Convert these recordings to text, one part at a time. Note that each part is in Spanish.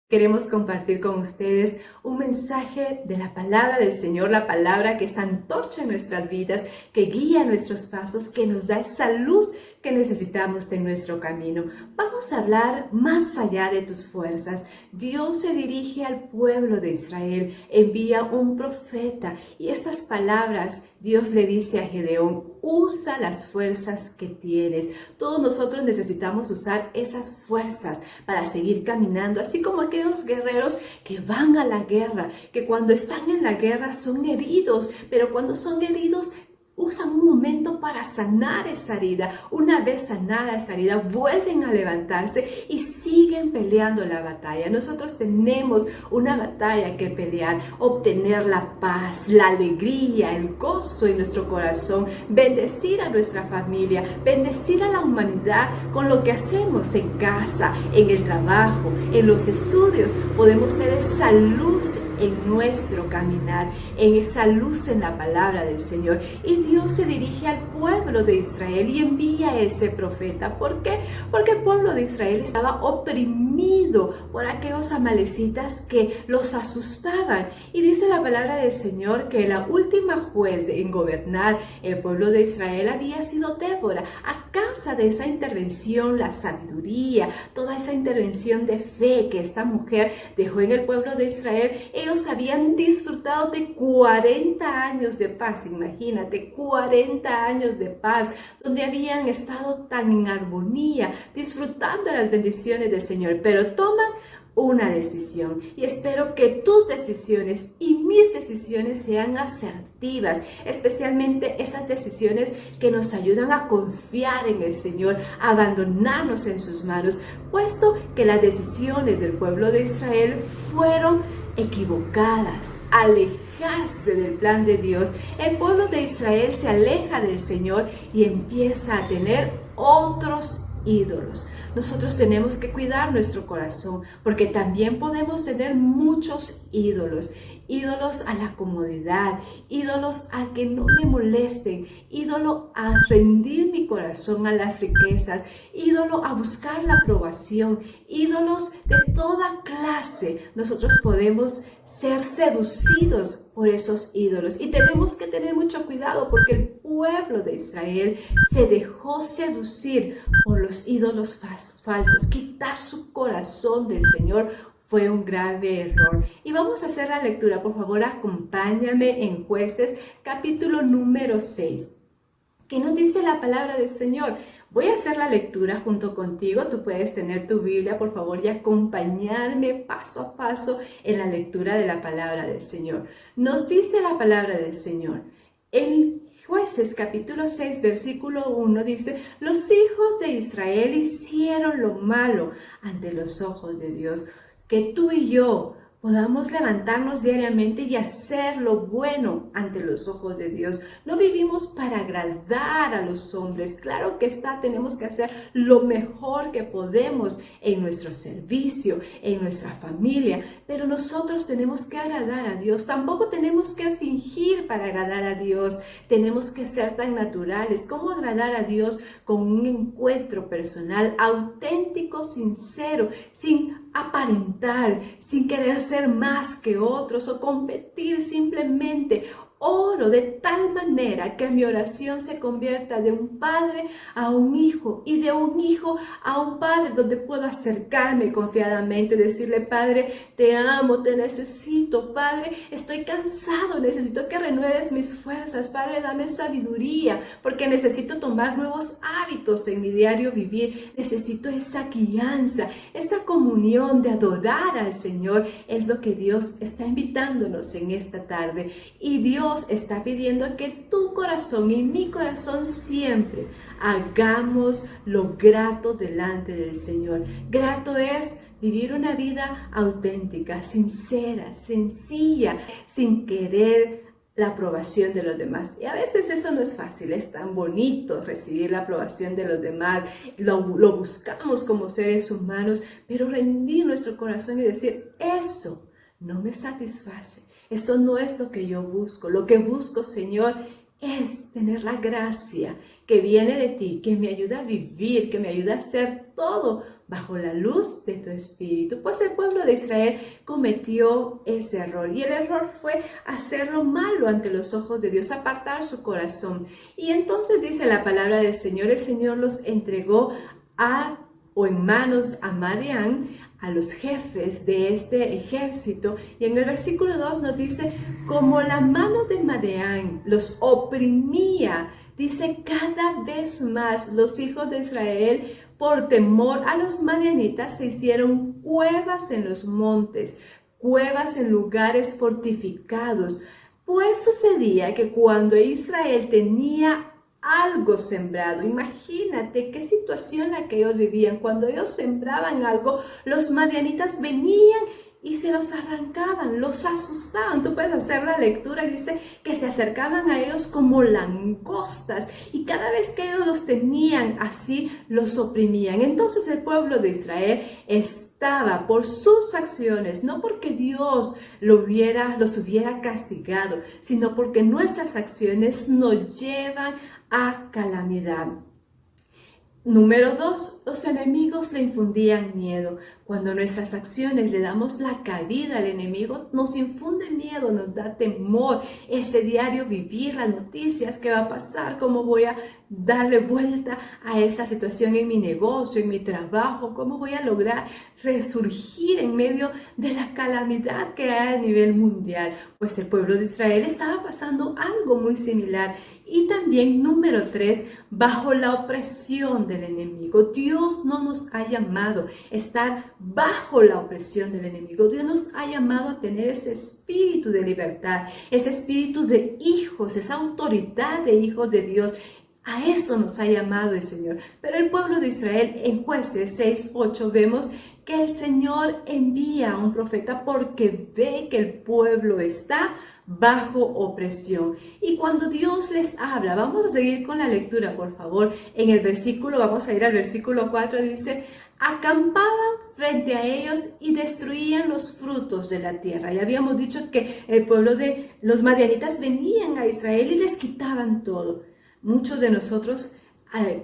Queremos compartir con ustedes un mensaje de la palabra del Señor, la palabra que es antorcha en nuestras vidas, que guía nuestros pasos, que nos da esa luz que necesitamos en nuestro camino. Vamos a hablar más allá de tus fuerzas. Dios se dirige al pueblo de Israel, envía un profeta y estas palabras Dios le dice a Gedeón: usa las fuerzas que tienes. Todos nosotros necesitamos usar esas fuerzas para seguir caminando, así como aquellos guerreros que van a la guerra, que cuando están en la guerra son heridos, pero cuando son heridos usan un momento para sanar esa herida. Una vez sanada esa herida, vuelven a levantarse y siguen peleando la batalla. Nosotros tenemos una batalla que pelear, obtener la paz, la alegría, el gozo en nuestro corazón, bendecir a nuestra familia, bendecir a la humanidad con lo que hacemos en casa, en el trabajo, en los estudios. Podemos ser esa luz en nuestro caminar, en esa luz en la palabra del Señor. Y Dios se dirige al pueblo de Israel y envía a ese profeta. ¿Por qué? Porque el pueblo de Israel estaba oprimido por aquellos amalecitas que los asustaban. Y dice la palabra del Señor que la última juez en gobernar el pueblo de Israel había sido Débora. A causa de esa intervención, la sabiduría, toda esa intervención de fe que esta mujer dejó en el pueblo de Israel, ellos habían disfrutado de 40 años de paz. Imagínate, 40 años de paz, donde habían estado tan en armonía, disfrutando de las bendiciones del Señor, pero toman una decisión. Y espero que tus decisiones y mis decisiones sean asertivas, especialmente esas decisiones que nos ayudan a confiar en el Señor, a abandonarnos en sus manos, puesto que las decisiones del pueblo de Israel fueron equivocadas, alejarse del plan de Dios. El pueblo de Israel se aleja del Señor y empieza a tener otros ídolos. Nosotros tenemos que cuidar nuestro corazón, porque también podemos tener muchos ídolos. Ídolos a la comodidad, ídolos al que no me molesten, ídolo a rendir mi corazón a las riquezas, ídolo a buscar la aprobación, ídolos de toda clase. Nosotros podemos ser seducidos por esos ídolos y tenemos que tener mucho cuidado, porque el pueblo de Israel se dejó seducir por los ídolos falsos. Quitar su corazón del Señor fue un grave error. Y vamos a hacer la lectura. Por favor, acompáñame en Jueces, capítulo número 6. ¿Qué nos dice la palabra del Señor? Voy a hacer la lectura junto contigo. Tú puedes tener tu Biblia, por favor, y acompañarme paso a paso en la lectura de la palabra del Señor. Nos dice la palabra del Señor en Jueces capítulo 6, versículo 1, dice: los hijos de Israel hicieron lo malo ante los ojos de Dios. Que tú y yo podamos levantarnos diariamente y hacer lo bueno ante los ojos de Dios. No vivimos para agradar a los hombres. Claro que está, tenemos que hacer lo mejor que podemos en nuestro servicio, en nuestra familia, pero nosotros tenemos que agradar a Dios. Tampoco tenemos que fingir para agradar a Dios. Tenemos que ser tan naturales. ¿Cómo agradar a Dios? Con un encuentro personal, auténtico, sincero, sin aparentar, sin querer ser más que otros o competir. Simplemente oro de tal manera que mi oración se convierta de un padre a un hijo y de un hijo a un padre, donde puedo acercarme confiadamente, decirle: Padre, te amo, te necesito. Padre, estoy cansado, necesito que renueves mis fuerzas. Padre, dame sabiduría, porque necesito tomar nuevos hábitos en mi diario vivir. Necesito esa guianza, esa comunión de adorar al Señor. Es lo que Dios está invitándonos en esta tarde. Y Dios está pidiendo que tu corazón y mi corazón siempre hagamos lo grato delante del Señor. Grato es vivir una vida auténtica, sincera, sencilla, sin querer la aprobación de los demás. Y a veces eso no es fácil. Es tan bonito recibir la aprobación de los demás. Lo buscamos como seres humanos, pero rendir nuestro corazón y decir: eso no me satisface. Eso no es lo que yo busco. Lo que busco, Señor, es tener la gracia que viene de ti, que me ayuda a vivir, que me ayuda a hacer todo bajo la luz de tu espíritu. Pues el pueblo de Israel cometió ese error y el error fue hacer lo malo ante los ojos de Dios, apartar su corazón. Y entonces dice la palabra del Señor, el Señor los entregó en manos a Madián, a los jefes de este ejército, y en el versículo 2 nos dice, como la mano de Madián los oprimía, dice, cada vez más los hijos de Israel, por temor a los madianitas, se hicieron cuevas en los montes, cuevas en lugares fortificados. Pues sucedía que cuando Israel tenía algo sembrado, imagínate qué situación la que ellos vivían. Cuando ellos sembraban algo, los madianitas venían y se los arrancaban, los asustaban. Tú puedes hacer la lectura, dice que se acercaban a ellos como langostas y cada vez que ellos los tenían así, los oprimían. Entonces el pueblo de Israel estaba por sus acciones, no porque Dios los hubiera castigado, sino porque nuestras acciones nos llevan a calamidad. Número 2, los enemigos le infundían miedo. Cuando nuestras acciones le damos la cabida al enemigo, nos infunde miedo, nos da temor. Ese diario vivir las noticias, qué va a pasar, cómo voy a darle vuelta a esta situación en mi negocio, en mi trabajo, cómo voy a lograr resurgir en medio de la calamidad que hay a nivel mundial. Pues el pueblo de Israel estaba pasando algo muy similar. Y también, número 3, bajo la opresión del enemigo. Dios no nos ha llamado a estar bajo la opresión del enemigo. Dios nos ha llamado a tener ese espíritu de libertad, ese espíritu de hijos, esa autoridad de hijos de Dios. A eso nos ha llamado el Señor. Pero el pueblo de Israel, en Jueces 6:8, vemos que el Señor envía a un profeta porque ve que el pueblo está bajo opresión. Y cuando Dios les habla, vamos a seguir con la lectura, por favor. En el versículo, vamos a ir al versículo 4, dice, acampaban frente a ellos y destruían los frutos de la tierra. Ya habíamos dicho que el pueblo de los madianitas venían a Israel y les quitaban todo. Muchos de nosotros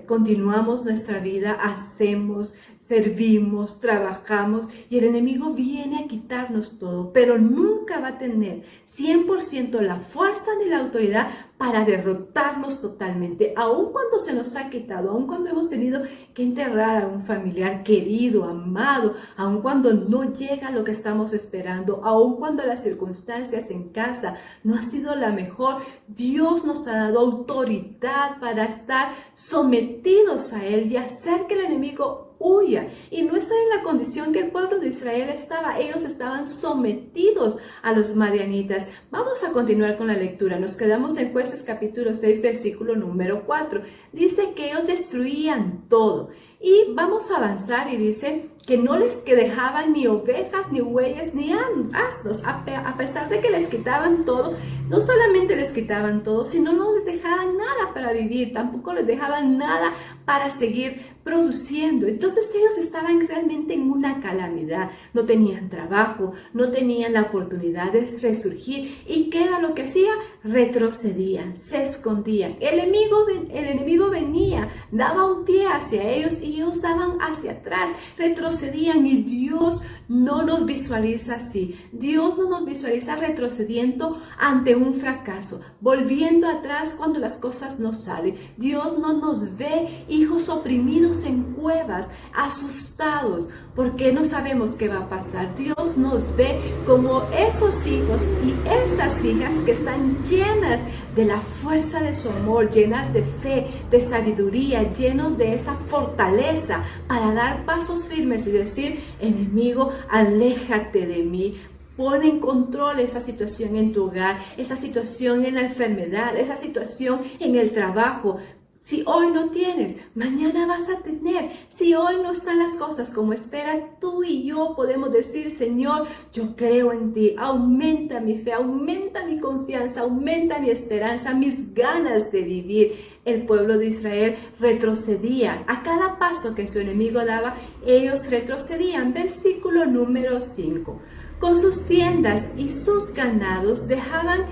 continuamos nuestra vida, hacemos, servimos, trabajamos y el enemigo viene a quitarnos todo, pero nunca va a tener 100% la fuerza ni la autoridad para derrotarnos totalmente, aun cuando se nos ha quitado, aun cuando hemos tenido que enterrar a un familiar querido, amado, aun cuando no llega lo que estamos esperando, aun cuando las circunstancias en casa no ha sido la mejor. Dios nos ha dado autoridad para estar sometidos a Él y hacer que el enemigo huya y no estar en la condición que el pueblo de Israel estaba. Ellos estaban sometidos a los madianitas. Vamos a continuar con la lectura. Nos quedamos en Jueces capítulo 6, versículo número 4. Dice que ellos destruían todo. Y vamos a avanzar y dice que no les dejaban ni ovejas, ni bueyes, ni asnos. A pesar de que les quitaban todo, no solamente les quitaban todo, sino no les dejaban nada para vivir, tampoco les dejaban nada para seguir produciendo. Entonces ellos estaban realmente en una calamidad. No tenían trabajo, no tenían la oportunidad de resurgir. ¿Y qué era lo que hacían? Retrocedían, se escondían. El enemigo venía, daba un pie hacia ellos y ellos daban hacia atrás, retrocedían, y Dios no nos visualiza así. Dios no nos visualiza retrocediendo ante un fracaso, volviendo atrás cuando las cosas no salen. Dios no nos ve hijos oprimidos en cuevas, asustados, porque no sabemos qué va a pasar. Dios nos ve como esos hijos y esas hijas que están llenas de la fuerza de su amor, llenas de fe, de sabiduría, llenos de esa fortaleza para dar pasos firmes y decir, enemigo, aléjate de mí. Pon en control esa situación en tu hogar, esa situación en la enfermedad, esa situación en el trabajo. Si hoy no tienes, mañana vas a tener. Si hoy no están las cosas como esperas, tú y yo podemos decir, Señor, yo creo en ti. Aumenta mi fe, aumenta mi confianza, aumenta mi esperanza, mis ganas de vivir. El pueblo de Israel retrocedía. A cada paso que su enemigo daba, ellos retrocedían. Versículo número 5. Con sus tiendas y sus ganados dejaban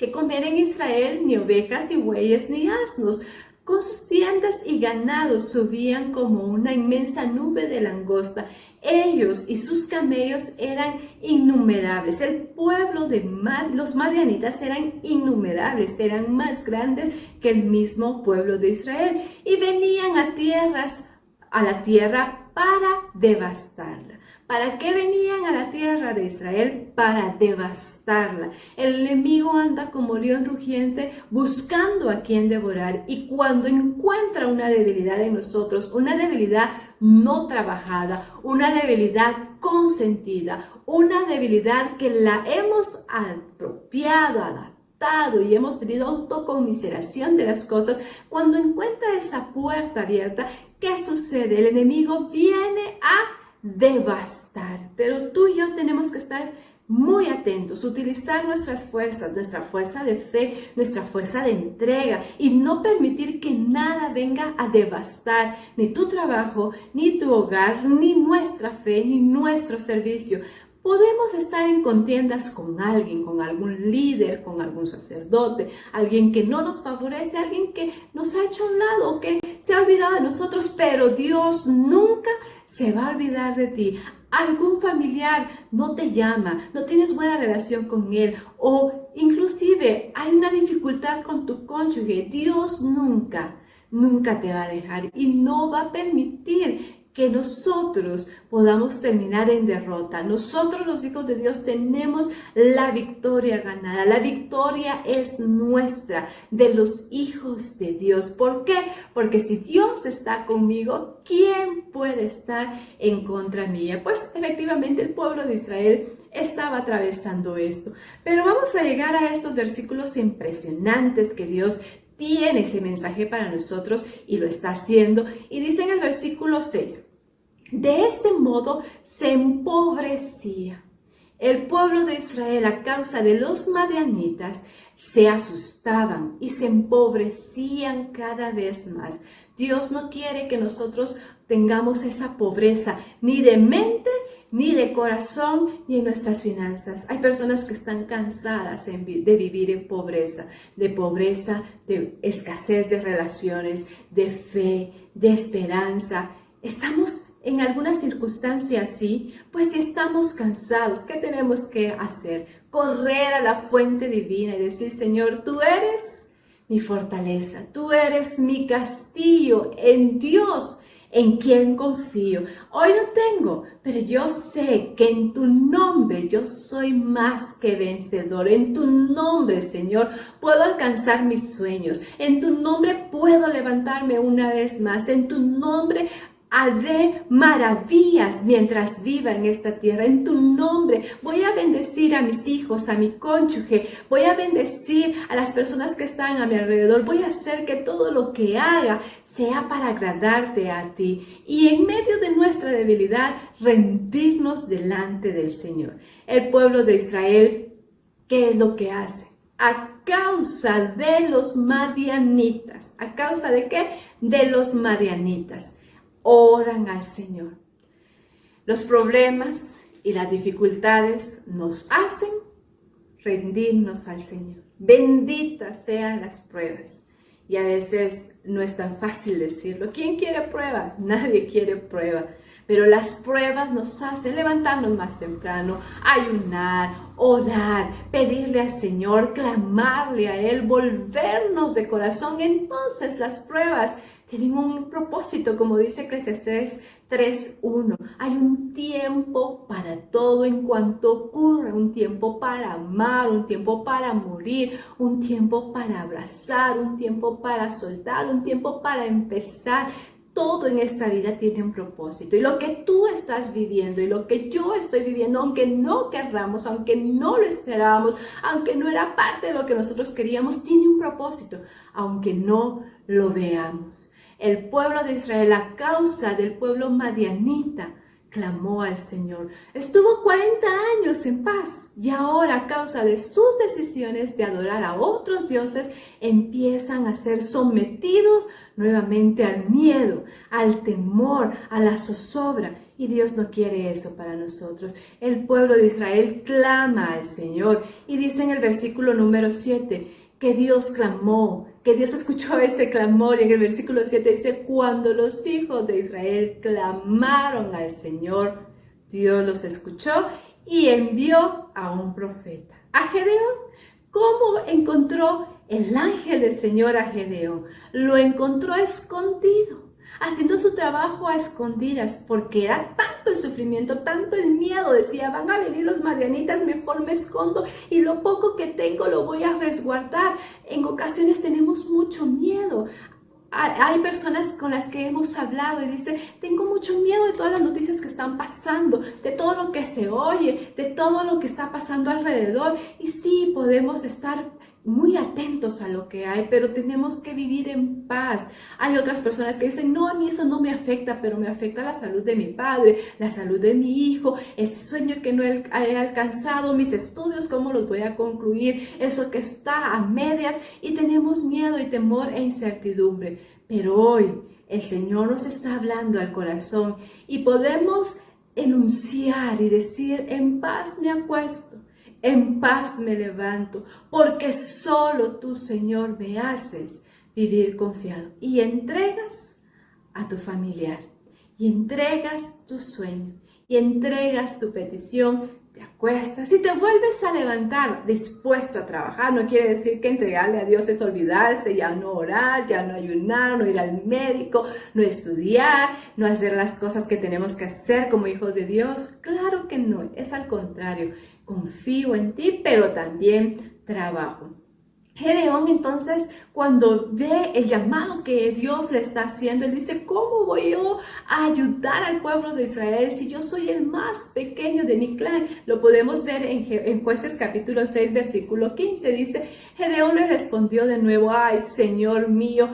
que comer en Israel ni ovejas, ni bueyes, ni asnos. Con sus tiendas y ganados subían como una inmensa nube de langosta. Ellos y sus camellos eran innumerables. El pueblo de los madianitas eran innumerables, eran más grandes que el mismo pueblo de Israel. Y venían a la tierra para devastarla. ¿Para qué venían a la tierra de Israel? Para devastarla. El enemigo anda como león rugiente buscando a quien devorar, y cuando encuentra una debilidad en nosotros, una debilidad no trabajada, una debilidad consentida, una debilidad que la hemos apropiado, adaptado y hemos tenido autoconmiseración de las cosas, cuando encuentra esa puerta abierta, ¿qué sucede? El enemigo viene a devastar, pero tú y yo tenemos que estar muy atentos, utilizar nuestras fuerzas, nuestra fuerza de fe, nuestra fuerza de entrega, y no permitir que nada venga a devastar ni tu trabajo, ni tu hogar, ni nuestra fe, ni nuestro servicio. Podemos estar en contiendas con alguien, con algún líder, con algún sacerdote, alguien que no nos favorece, alguien que nos ha hecho a un lado, que se ha olvidado de nosotros, pero Dios nunca se va a olvidar de ti. Algún familiar no te llama, no tienes buena relación con él, o inclusive hay una dificultad con tu cónyuge. Dios nunca te va a dejar y no va a permitir que nosotros podamos terminar en derrota. Nosotros, los hijos de Dios, tenemos la victoria ganada. La victoria es nuestra, de los hijos de Dios. ¿Por qué? Porque si Dios está conmigo, ¿quién puede estar en contra mía? Pues efectivamente el pueblo de Israel estaba atravesando esto. Pero vamos a llegar a estos versículos impresionantes que Dios tiene ese mensaje para nosotros y lo está haciendo. Y dice en el versículo 6, de este modo se empobrecía el pueblo de Israel a causa de los madianitas, se asustaban y se empobrecían cada vez más. Dios no quiere que nosotros tengamos esa pobreza, ni de mente, ni de corazón, ni en nuestras finanzas. Hay personas que están cansadas de vivir en pobreza, de escasez de relaciones, de fe, de esperanza. Estamos en alguna circunstancia así, pues si estamos cansados, ¿qué tenemos que hacer? Correr a la fuente divina y decir, Señor, tú eres mi fortaleza, tú eres mi castillo, en Dios en quien confío. Hoy no tengo, pero yo sé que en tu nombre yo soy más que vencedor. En tu nombre, Señor, puedo alcanzar mis sueños. En tu nombre puedo levantarme una vez más. En tu nombre haré maravillas mientras viva en esta tierra. En tu nombre voy a bendecir a mis hijos, a mi cónyuge. Voy a bendecir a las personas que están a mi alrededor. Voy a hacer que todo lo que haga sea para agradarte a ti. Y en medio de nuestra debilidad, rendirnos delante del Señor. El pueblo de Israel, ¿qué es lo que hace? A causa de los madianitas. ¿A causa de qué? De los madianitas. Oran al Señor. Los problemas y las dificultades nos hacen rendirnos al Señor. Benditas sean las pruebas. Y a veces no es tan fácil decirlo. ¿Quién quiere prueba? Nadie quiere prueba. Pero las pruebas nos hacen levantarnos más temprano, ayunar, orar, pedirle al Señor, clamarle a Él, volvernos de corazón. Entonces las pruebas tienen un propósito, como dice Eclesiastés 3:1. Hay un tiempo para todo en cuanto ocurre, un tiempo para amar, un tiempo para morir, un tiempo para abrazar, un tiempo para soltar, un tiempo para empezar. Todo en esta vida tiene un propósito, y lo que tú estás viviendo y lo que yo estoy viviendo, aunque no querramos, aunque no lo esperábamos, aunque no era parte de lo que nosotros queríamos, tiene un propósito, aunque no lo veamos. El pueblo de Israel, a causa del pueblo madianita, clamó al Señor. Estuvo 40 años en paz, y ahora, a causa de sus decisiones de adorar a otros dioses, empiezan a ser sometidos nuevamente al miedo, al temor, a la zozobra. Y Dios no quiere eso para nosotros. El pueblo de Israel clama al Señor. Y dice en el versículo número 7 que Dios clamó, que Dios escuchó ese clamor. Y en el versículo 7 dice, cuando los hijos de Israel clamaron al Señor, Dios los escuchó y envió a un profeta, a Gedeón. ¿Cómo encontró el ángel del Señor a Gedeón? Lo encontró escondido, haciendo su trabajo a escondidas, porque era tanto el sufrimiento, tanto el miedo. Decía, van a venir los madianitas, mejor me escondo y lo poco que tengo lo voy a resguardar. En ocasiones tenemos mucho miedo. Hay personas con las que hemos hablado y dicen, tengo mucho miedo de todas las noticias que están pasando, de todo lo que se oye, de todo lo que está pasando alrededor. Y sí, podemos estar muy atentos a lo que hay, pero tenemos que vivir en paz. Hay otras personas que dicen, no, a mí eso no me afecta, pero me afecta la salud de mi padre, la salud de mi hijo, ese sueño que no he alcanzado, mis estudios, cómo los voy a concluir, eso que está a medias, y tenemos miedo y temor e incertidumbre. Pero hoy el Señor nos está hablando al corazón y podemos enunciar y decir, en paz me acuesto, en paz me levanto, porque solo tú, Señor, me haces vivir confiado. Y entregas a tu familiar, y entregas tu sueño, y entregas tu petición, te acuestas y te vuelves a levantar dispuesto a trabajar. No quiere decir que entregarle a Dios es olvidarse, ya no orar, ya no ayunar, no ir al médico, no estudiar, no hacer las cosas que tenemos que hacer como hijos de Dios. Claro que no, es al contrario. Confío en ti, pero también trabajo. Gedeón entonces, cuando ve el llamado que Dios le está haciendo, él dice, ¿cómo voy yo a ayudar al pueblo de Israel si yo soy el más pequeño de mi clan? Lo podemos ver en Jueces capítulo 6, versículo 15. Dice, Gedeón le respondió de nuevo, ay, Señor mío,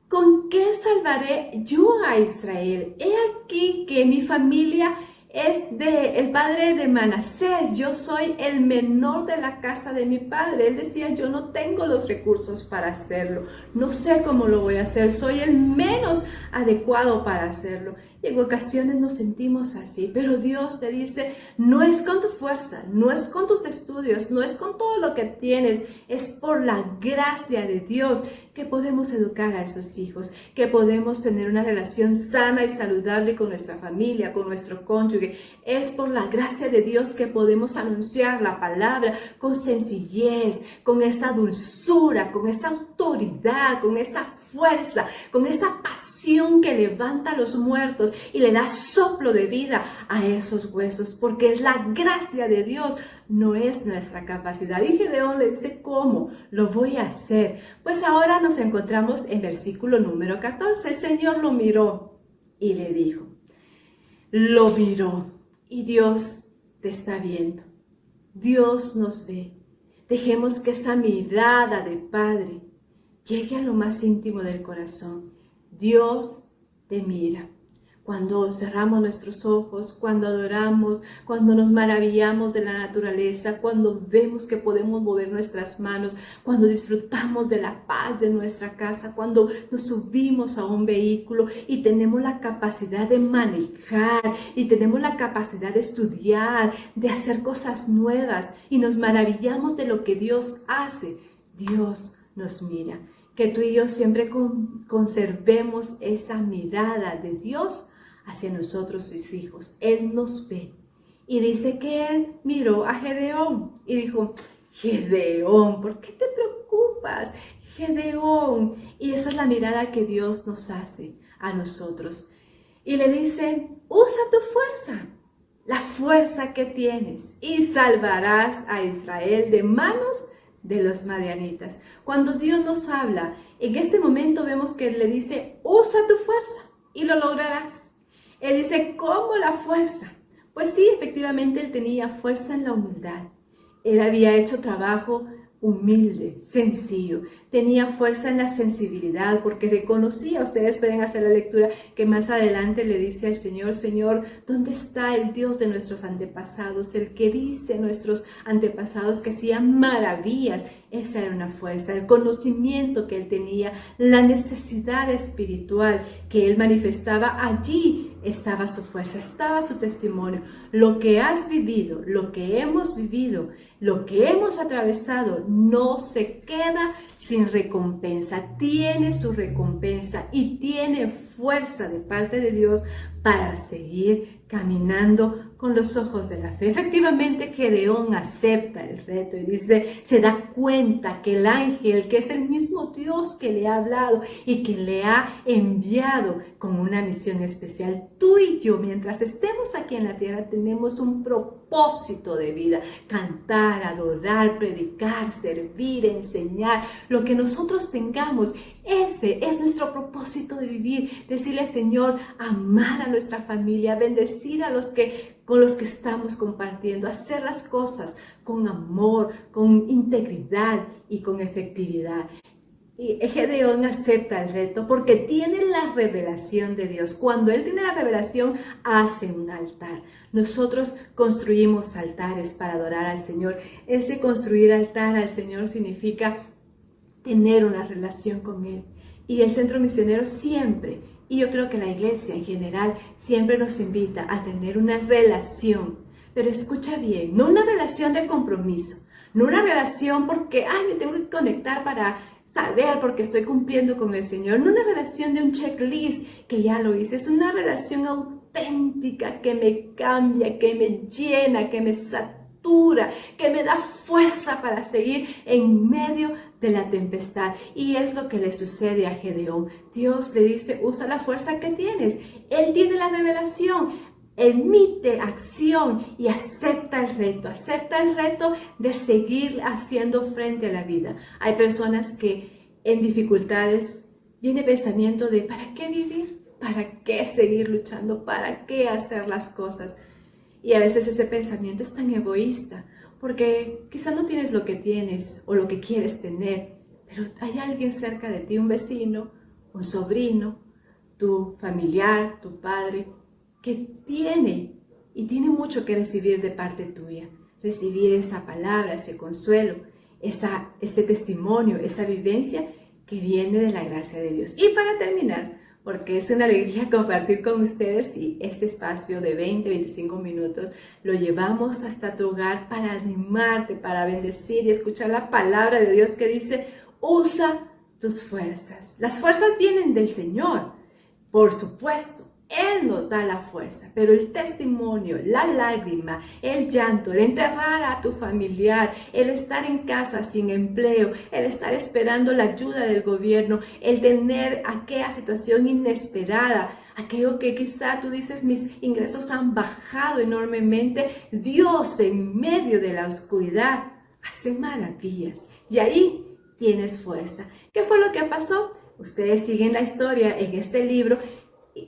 ¿con qué salvaré yo a Israel? He aquí que mi familia es el padre de Manasés, yo soy el menor de la casa de mi padre. Él decía, yo no tengo los recursos para hacerlo, no sé cómo lo voy a hacer, soy el menos adecuado para hacerlo. Y en ocasiones nos sentimos así, pero Dios te dice, no es con tu fuerza, no es con tus estudios, no es con todo lo que tienes, es por la gracia de Dios que podemos educar a esos hijos, que podemos tener una relación sana y saludable con nuestra familia, con nuestro cónyuge. Es por la gracia de Dios que podemos anunciar la palabra con sencillez, con esa dulzura, con esa autoridad, con esa fuerza, con esa pasión que levanta a los muertos y le da soplo de vida a esos huesos, porque es la gracia de Dios, no es nuestra capacidad. Y Gedeón le dice, ¿cómo lo voy a hacer? Pues ahora nos encontramos en versículo número 14. El Señor lo miró y le dijo, lo miró, y Dios te está viendo, Dios nos ve. Dejemos que esa mirada de Padre llegue a lo más íntimo del corazón. Dios te mira. Cuando cerramos nuestros ojos, cuando adoramos, cuando nos maravillamos de la naturaleza, cuando vemos que podemos mover nuestras manos, cuando disfrutamos de la paz de nuestra casa, cuando nos subimos a un vehículo y tenemos la capacidad de manejar y tenemos la capacidad de estudiar, de hacer cosas nuevas y nos maravillamos de lo que Dios hace, Dios nos mira. Que tú y yo siempre conservemos esa mirada de Dios hacia nosotros, sus hijos. Él nos ve. Y dice que él miró a Gedeón y dijo, Gedeón, ¿por qué te preocupas? Gedeón. Y esa es la mirada que Dios nos hace a nosotros. Y le dice, usa tu fuerza, la fuerza que tienes, y salvarás a Israel de manos de los madianitas. Cuando Dios nos habla, en este momento vemos que le dice, usa tu fuerza y lo lograrás. Él dice, ¿cómo la fuerza? Pues sí, efectivamente él tenía fuerza en la humildad. Él había hecho trabajo humilde, sencillo. tenía fuerza en la sensibilidad, porque reconocía, ustedes pueden hacer la lectura que más adelante le dice al Señor, Señor, ¿dónde está el Dios de nuestros antepasados? El que dice a nuestros antepasados que hacían maravillas. Esa era una fuerza, el conocimiento que él tenía, la necesidad espiritual que él manifestaba. Allí estaba su fuerza, estaba su testimonio. Lo que has vivido, lo que hemos vivido, lo que hemos atravesado no se queda sin recompensa. Tiene su recompensa y tiene fuerza de parte de Dios para seguir caminando con los ojos de la fe. Efectivamente, Gedeón acepta el reto y dice, se da cuenta que el ángel, que es el mismo Dios que le ha hablado y que le ha enviado con una misión especial. Tú y yo, mientras estemos aquí en la tierra, tenemos un propósito de vida: cantar, adorar, predicar, servir, enseñar, lo que nosotros tengamos. Ese es nuestro propósito de vivir. Decirle al Señor, amar a nuestra familia, bendecir a los que con los que estamos compartiendo, hacer las cosas con amor, con integridad y con efectividad. Y Gedeón acepta el reto porque tiene la revelación de Dios. Cuando él tiene la revelación, hace un altar. Nosotros construimos altares para adorar al Señor. Ese construir altar al Señor significa tener una relación con Él. Y el Centro Misionero siempre, y yo creo que la iglesia en general, siempre nos invita a tener una relación. Pero escucha bien, no una relación de compromiso, no una relación porque, me tengo que conectar para saber porque estoy cumpliendo con el Señor. No una relación de un checklist que ya lo hice, es una relación auténtica que me cambia, que me llena, que me satura, que me da fuerza para seguir en medio de la tempestad. Y es lo que le sucede a Gedeón. Dios le dice, usa la fuerza que tienes. Él tiene la revelación, emite acción y acepta el reto de seguir haciendo frente a la vida. Hay personas que en dificultades viene pensamiento de ¿para qué vivir? ¿Para qué seguir luchando? ¿Para qué hacer las cosas? Y a veces ese pensamiento es tan egoísta, porque quizá no tienes lo que tienes o lo que quieres tener, pero hay alguien cerca de ti, un vecino, un sobrino, tu familiar, tu padre, que tiene mucho que recibir de parte tuya. Recibir esa palabra, ese consuelo, ese testimonio, esa vivencia que viene de la gracia de Dios. Y para terminar, porque es una alegría compartir con ustedes, y este espacio de 20-25 minutos lo llevamos hasta tu hogar para animarte, para bendecir y escuchar la palabra de Dios que dice, usa tus fuerzas. Las fuerzas vienen del Señor, por supuesto. Él nos da la fuerza, pero el testimonio, la lágrima, el llanto, el enterrar a tu familiar, el estar en casa sin empleo, el estar esperando la ayuda del gobierno, el tener aquella situación inesperada, aquello que quizá tú dices, mis ingresos han bajado enormemente, Dios en medio de la oscuridad hace maravillas y ahí tienes fuerza. ¿Qué fue lo que pasó? Ustedes siguen la historia en este libro.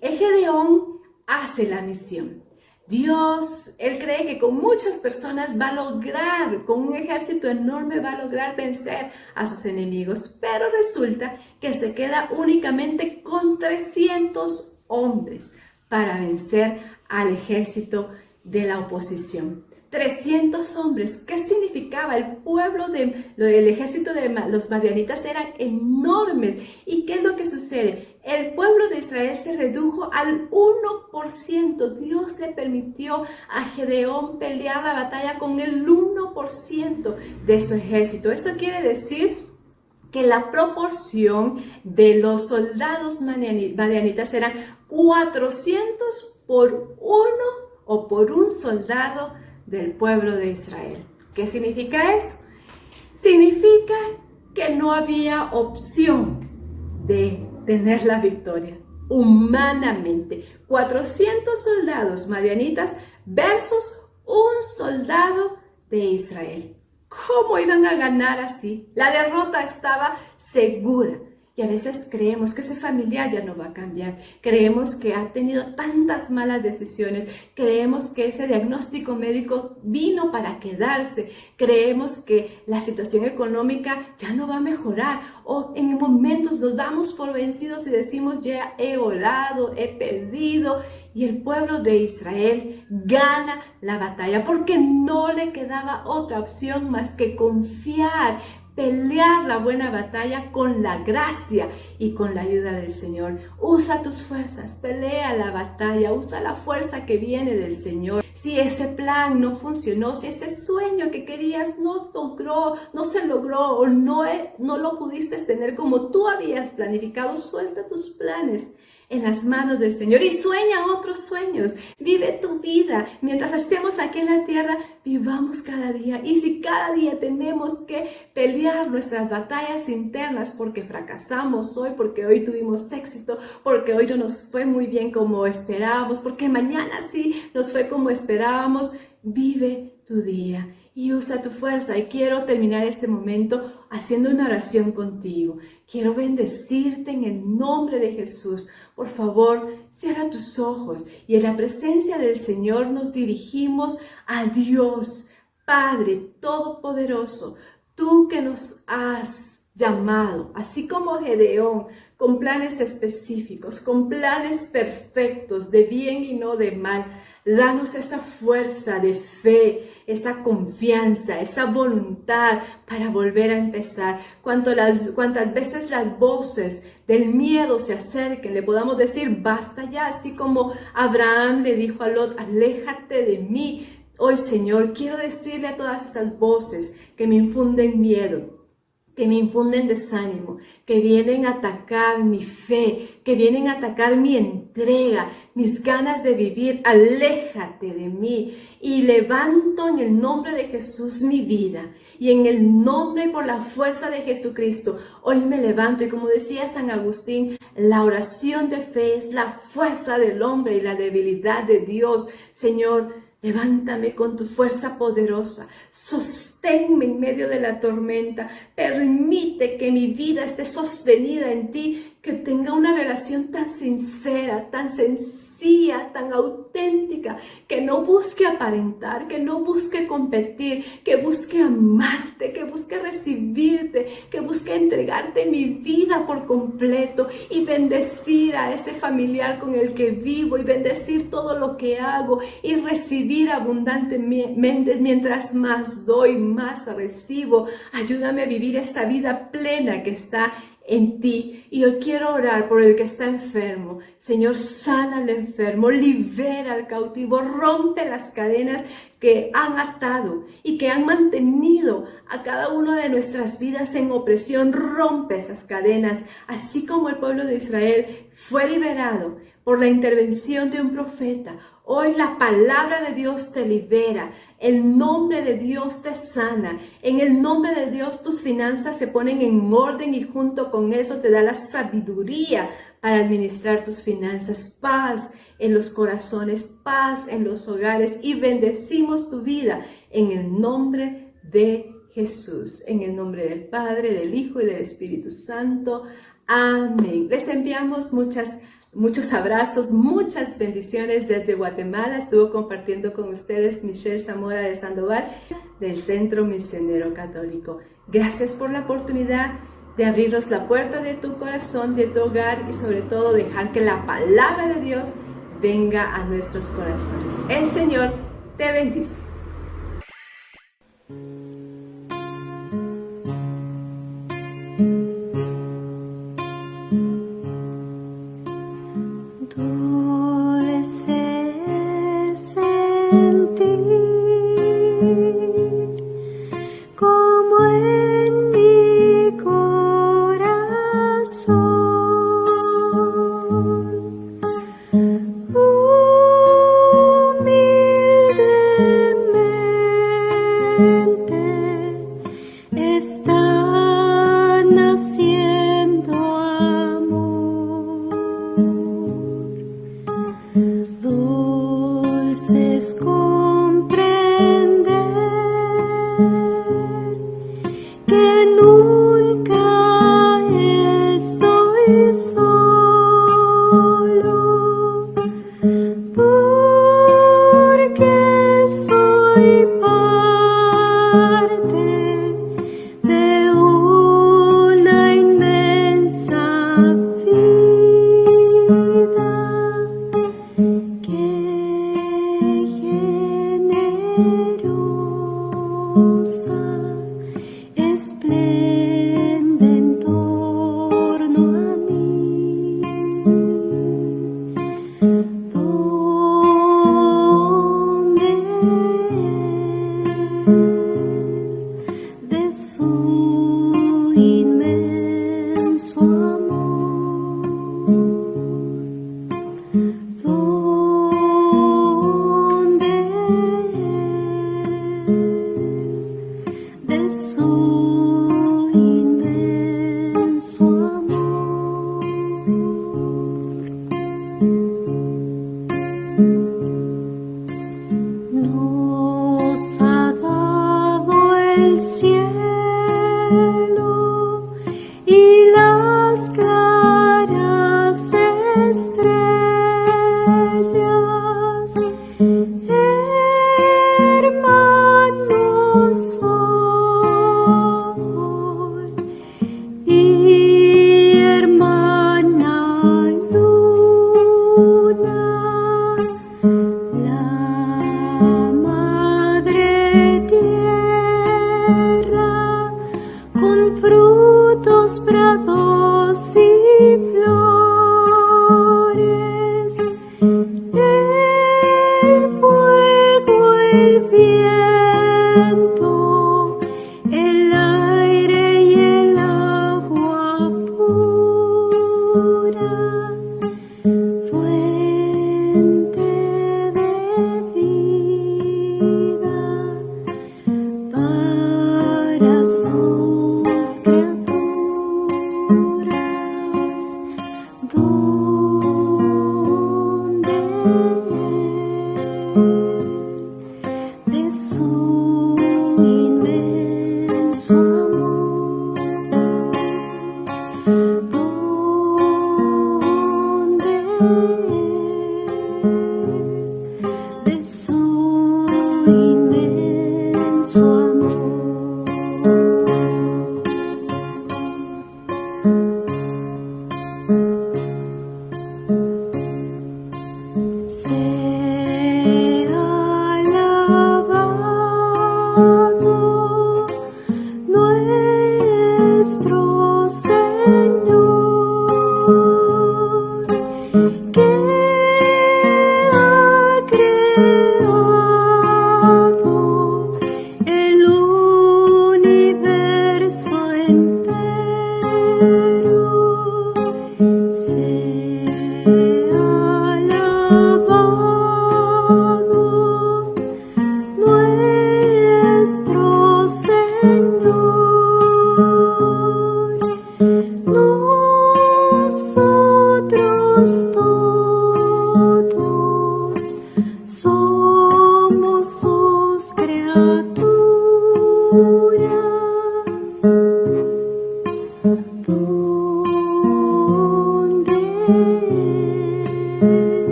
Gedeón hace la misión. Dios, él cree que con muchas personas va a lograr, con un ejército enorme va a lograr vencer a sus enemigos, pero resulta que se queda únicamente con 300 hombres para vencer al ejército de la oposición. 300 hombres. ¿Qué significaba? El pueblo del ejército de los madianitas eran enormes. ¿Y qué es lo que sucede? El pueblo de Israel se redujo al 1%. Dios le permitió a Gedeón pelear la batalla con el 1% de su ejército. Eso quiere decir que la proporción de los soldados madianitas eran 400 por uno o por un soldado del pueblo de Israel. ¿Qué significa eso? Significa que no había opción de tener la victoria. Humanamente, 400 soldados madianitas versus un soldado de Israel. ¿Cómo iban a ganar así? La derrota estaba segura. Y a veces creemos que ese familiar ya no va a cambiar. Creemos que ha tenido tantas malas decisiones. Creemos que ese diagnóstico médico vino para quedarse. Creemos que la situación económica ya no va a mejorar. O en momentos nos damos por vencidos y decimos, ya he orado, he pedido. Y el pueblo de Israel gana la batalla porque no le quedaba otra opción más que confiar, pelear la buena batalla con la gracia y con la ayuda del Señor. Usa tus fuerzas, pelea la batalla, usa la fuerza que viene del Señor. Si ese plan no funcionó, si ese sueño que querías no se logró o no lo pudiste tener como tú habías planificado, suelta tus planes en las manos del Señor y sueña otros sueños. Vive tu vida. Mientras estemos aquí en la tierra, vivamos cada día. Y si cada día tenemos que pelear nuestras batallas internas porque fracasamos hoy, porque hoy tuvimos éxito, porque hoy no nos fue muy bien como esperábamos, porque mañana sí nos fue como esperábamos, vive tu día y usa tu fuerza. Y quiero terminar este momento haciendo una oración contigo. Quiero bendecirte en el nombre de Jesús. Por favor, cierra tus ojos y en la presencia del Señor nos dirigimos a Dios, Padre Todopoderoso, tú que nos has llamado, así como Gedeón, con planes específicos, con planes perfectos, de bien y no de mal. Danos esa fuerza de fe, esa confianza, esa voluntad para volver a empezar. Cuantas veces las voces del miedo se acerquen, le podamos decir, basta ya, así como Abraham le dijo a Lot, aléjate de mí. Hoy, Señor, quiero decirle a todas esas voces que me infunden miedo, que me infunden desánimo, que vienen a atacar mi fe, que vienen a atacar mi entrega, mis ganas de vivir, aléjate de mí. Y levanto en el nombre de Jesús mi vida. Y en el nombre y por la fuerza de Jesucristo, hoy me levanto. Y como decía San Agustín, la oración de fe es la fuerza del hombre y la debilidad de Dios. Señor, levántame con tu fuerza poderosa, sosténme en medio de la tormenta, permite que mi vida esté sostenida en ti, que tenga una relación tan sincera, tan sencilla, tan auténtica, que no busque aparentar, que no busque competir, que busque amarte, que busque recibirte, que busque entregarte mi vida por completo y bendecir a ese familiar con el que vivo y bendecir todo lo que hago y recibir abundantemente. Mientras más doy, más recibo. Ayúdame a vivir esa vida plena que está en ti. Y hoy quiero orar por el que está enfermo. Señor, sana al enfermo, libera al cautivo, rompe las cadenas que han atado y que han mantenido a cada una de nuestras vidas en opresión. Rompe esas cadenas, así como el pueblo de Israel fue liberado por la intervención de un profeta. Hoy la palabra de Dios te libera, el nombre de Dios te sana, en el nombre de Dios tus finanzas se ponen en orden y junto con eso te da la sabiduría para administrar tus finanzas, paz en los corazones, paz en los hogares y bendecimos tu vida en el nombre de Jesús, en el nombre del Padre, del Hijo y del Espíritu Santo. Amén. Les enviamos muchos abrazos, muchas bendiciones desde Guatemala. Estuvo compartiendo con ustedes Michelle Zamora de Sandoval del Centro Misionero Católico. Gracias por la oportunidad de abrirnos la puerta de tu corazón, de tu hogar y sobre todo dejar que la palabra de Dios venga a nuestros corazones. El Señor te bendice.